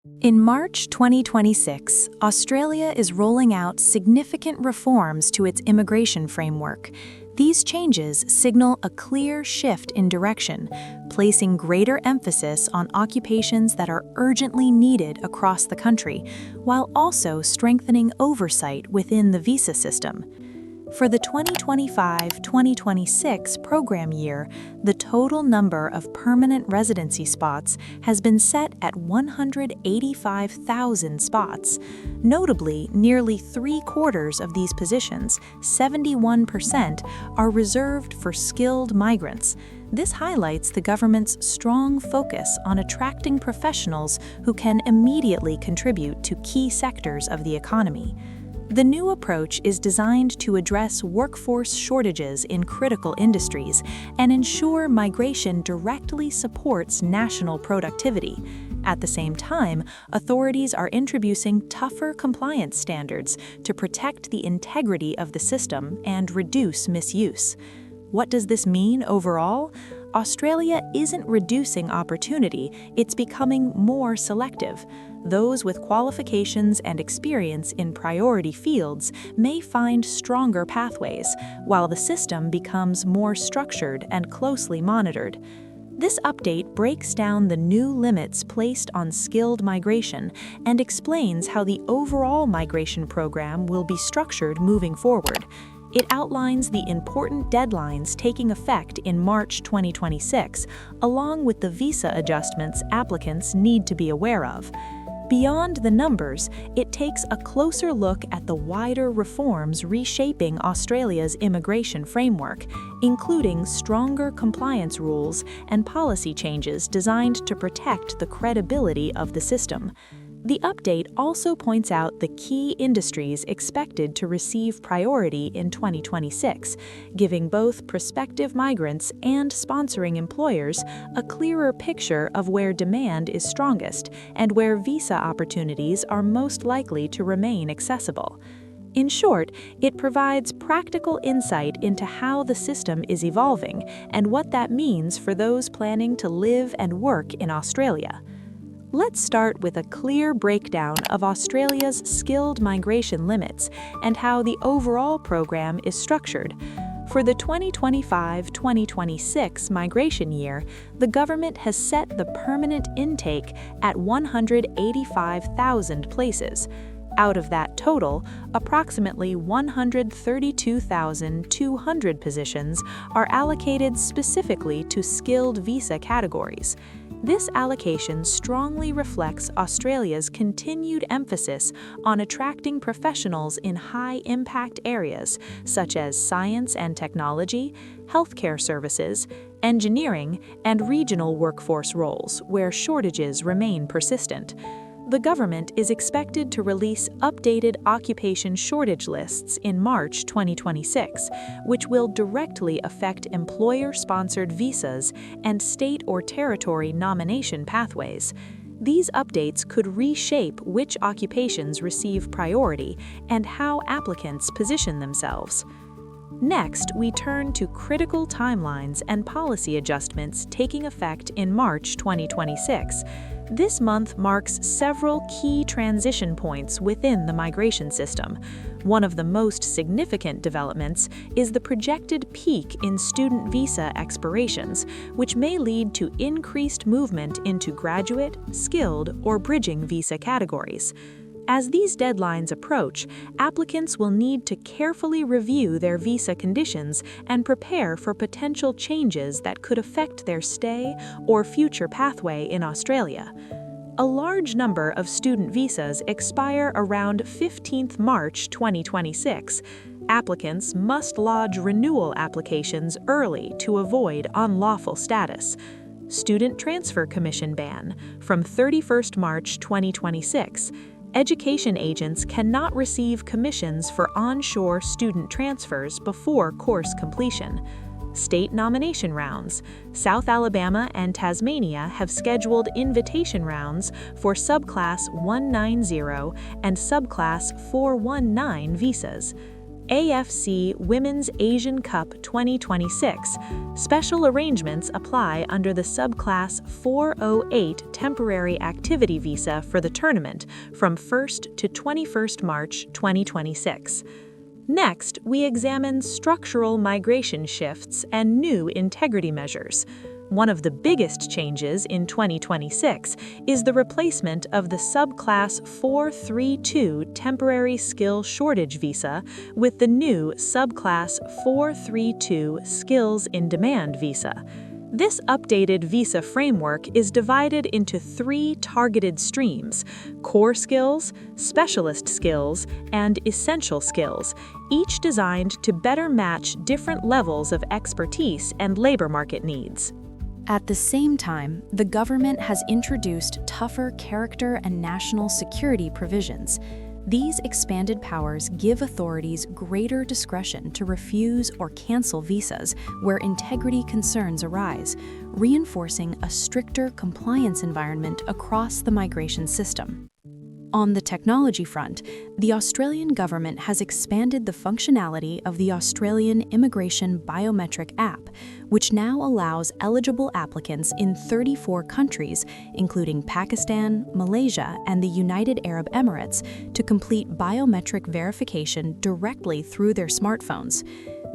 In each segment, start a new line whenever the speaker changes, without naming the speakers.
In March 2026, Australia is rolling out significant reforms to its immigration framework. These changes signal a clear shift in direction, placing greater emphasis on occupations that are urgently needed across the country, while also strengthening oversight within the visa system. For the 2025-2026 program year, the total number of permanent residency spots has been set at 185,000 spots. Notably, nearly three-quarters of these positions, 71%, are reserved for skilled migrants. This highlights the government's strong focus on attracting professionals who can immediately contribute to key sectors of the economy. The new approach is designed to address workforce shortages in critical industries and ensure migration directly supports national productivity. At the same time, authorities are introducing tougher compliance standards to protect the integrity of the system and reduce misuse. What does this mean overall? Australia isn't reducing opportunity, it's becoming more selective. Those with qualifications and experience in priority fields may find stronger pathways, while the system becomes more structured and closely monitored. This update breaks down the new limits placed on skilled migration and explains how the overall migration program will be structured moving forward. It outlines the important deadlines taking effect in March 2026, along with the visa adjustments applicants need to be aware of. Beyond the numbers, it takes a closer look at the wider reforms reshaping Australia's immigration framework, including stronger compliance rules and policy changes designed to protect the credibility of the system. The update also points out the key industries expected to receive priority in 2026, giving both prospective migrants and sponsoring employers a clearer picture of where demand is strongest and where visa opportunities are most likely to remain accessible. In short, it provides practical insight into how the system is evolving and what that means for those planning to live and work in Australia. Let's start with a clear breakdown of Australia's skilled migration limits and how the overall program is structured. For the 2025-2026 migration year, the government has set the permanent intake at 185,000 places. Out of that total, approximately 132,200 positions are allocated specifically to skilled visa categories. This allocation strongly reflects Australia's continued emphasis on attracting professionals in high-impact areas such as science and technology, healthcare services, engineering, and regional workforce roles where shortages remain persistent. The government is expected to release updated occupation shortage lists in March 2026, which will directly affect employer-sponsored visas and state or territory nomination pathways. These updates could reshape which occupations receive priority and how applicants position themselves. Next, we turn to critical timelines and policy adjustments taking effect in March 2026. This month marks several key transition points within the migration system. One of the most significant developments is the projected peak in student visa expirations, which may lead to increased movement into graduate, skilled, or bridging visa categories. As these deadlines approach, applicants will need to carefully review their visa conditions and prepare for potential changes that could affect their stay or future pathway in Australia. A large number of student visas expire around 15th March 2026. Applicants must lodge renewal applications early to avoid unlawful status. Student Transfer Commission ban from 31st March 2026. Education agents cannot receive commissions for onshore student transfers before course completion. State nomination rounds. South Alabama and Tasmania have scheduled invitation rounds for subclass 190 and subclass 419 visas. AFC Women's Asian Cup 2026. Special arrangements apply under the subclass 408 temporary activity visa for the tournament from 1st to 21st March 2026. Next, we examine structural migration shifts and new integrity measures. One of the biggest changes in 2026 is the replacement of the subclass 432 temporary skill shortage visa with the new subclass 432 skills in demand visa. This updated visa framework is divided into 3 targeted streams: core skills, specialist skills, and essential skills, each designed to better match different levels of expertise and labor market needs.
At the same time, the government has introduced tougher character and national security provisions. These expanded powers give authorities greater discretion to refuse or cancel visas where integrity concerns arise, reinforcing a stricter compliance environment across the migration system. On the technology front, the Australian government has expanded the functionality of the Australian Immigration Biometric App, which now allows eligible applicants in 34 countries, including Pakistan, Malaysia, and the United Arab Emirates, to complete biometric verification directly through their smartphones.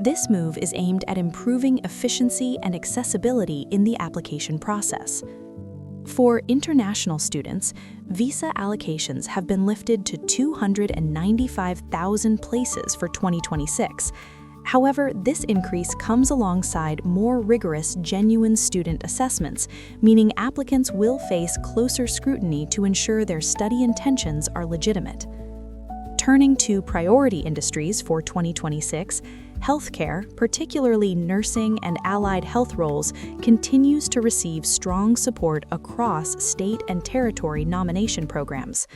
This move is aimed at improving efficiency and accessibility in the application process. For international students, visa allocations have been lifted to 295,000 places for 2026. However, this increase comes alongside more rigorous genuine student assessments, meaning applicants will face closer scrutiny to ensure their study intentions are legitimate. Turning to priority industries for 2026, healthcare, particularly nursing and allied health roles, continues to receive strong support across state and territory nomination programs.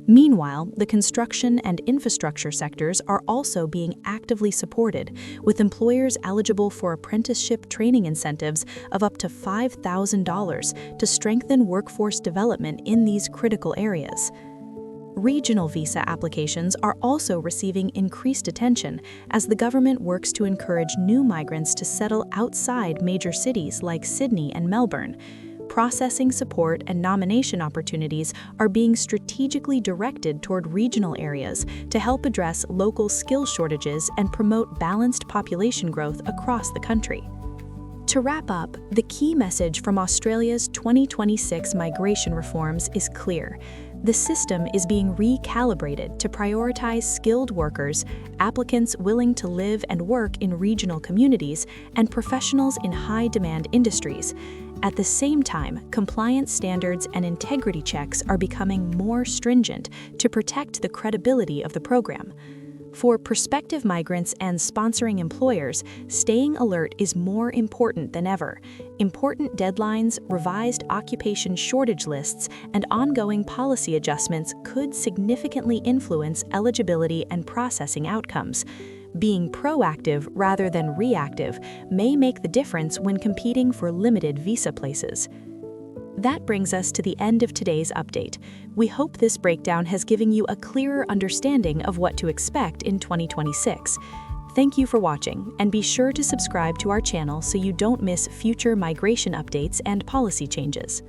Meanwhile, the construction and infrastructure sectors are also being actively supported, with employers eligible for apprenticeship training incentives of up to $5,000 to strengthen workforce development in these critical areas. Regional visa applications are also receiving increased attention as the government works to encourage new migrants to settle outside major cities like Sydney and Melbourne. Processing support and nomination opportunities are being strategically directed toward regional areas to help address local skill shortages and promote balanced population growth across the country. To wrap up, the key message from Australia's 2026 migration reforms is clear. The system is being recalibrated to prioritize skilled workers, applicants willing to live and work in regional communities, and professionals in high-demand industries. At the same time, compliance standards and integrity checks are becoming more stringent to protect the credibility of the program. For prospective migrants and sponsoring employers, staying alert is more important than ever. Important deadlines, revised occupation shortage lists, and ongoing policy adjustments could significantly influence eligibility and processing outcomes. Being proactive rather than reactive may make the difference when competing for limited visa places. That brings us to the end of today's update. We hope this breakdown has given you a clearer understanding of what to expect in 2026. Thank you for watching, and be sure to subscribe to our channel so you don't miss future migration updates and policy changes.